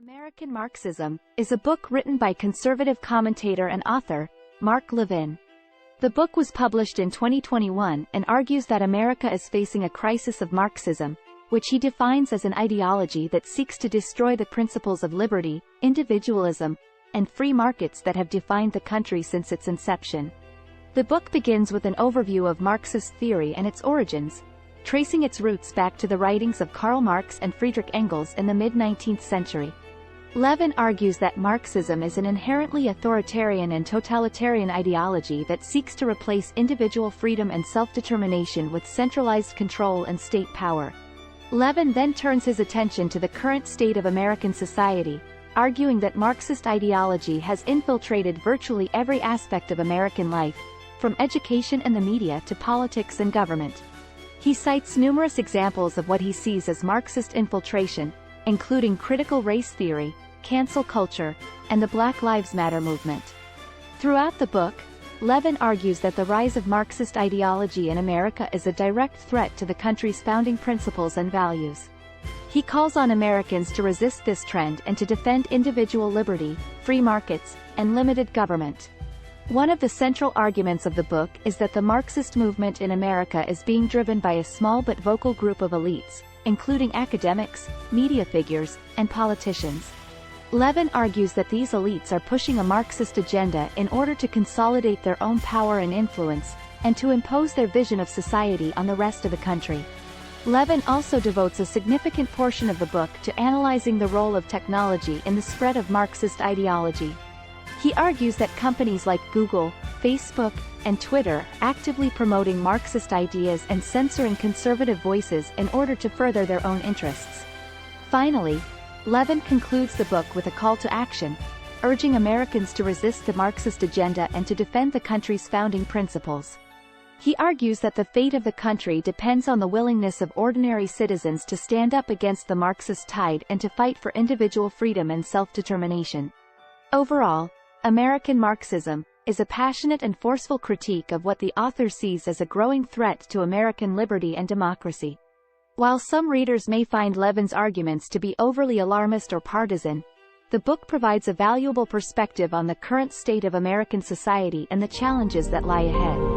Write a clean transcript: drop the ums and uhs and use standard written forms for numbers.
American Marxism is a book written by conservative commentator and author, Mark Levin. The book was published in 2021 and argues that America is facing a crisis of Marxism, which he defines as an ideology that seeks to destroy the principles of liberty, individualism, and free markets that have defined the country since its inception. The book begins with an overview of Marxist theory and its origins, tracing its roots back to the writings of Karl Marx and Friedrich Engels in the mid-19th century. Levin argues that Marxism is an inherently authoritarian and totalitarian ideology that seeks to replace individual freedom and self-determination with centralized control and state power. Levin then turns his attention to the current state of American society, arguing that Marxist ideology has infiltrated virtually every aspect of American life, from education and the media to politics and government. He cites numerous examples of what he sees as Marxist infiltration, including critical race theory, cancel culture, and the Black Lives Matter movement. Throughout the book, Levin argues that the rise of Marxist ideology in America is a direct threat to the country's founding principles and values. He calls on Americans to resist this trend and to defend individual liberty, free markets, and limited government. One of the central arguments of the book is that the Marxist movement in America is being driven by a small but vocal group of elites, including academics, media figures, and politicians. Levin argues that these elites are pushing a Marxist agenda in order to consolidate their own power and influence, and to impose their vision of society on the rest of the country. Levin also devotes a significant portion of the book to analyzing the role of technology in the spread of Marxist ideology. He argues that companies like Google, Facebook, and Twitter actively promoting Marxist ideas and censoring conservative voices in order to further their own interests. Finally, Levin concludes the book with a call to action, urging Americans to resist the Marxist agenda and to defend the country's founding principles. He argues that the fate of the country depends on the willingness of ordinary citizens to stand up against the Marxist tide and to fight for individual freedom and self-determination. Overall, American Marxism is a passionate and forceful critique of what the author sees as a growing threat to American liberty and democracy. While some readers may find Levin's arguments to be overly alarmist or partisan, the book provides a valuable perspective on the current state of American society and the challenges that lie ahead.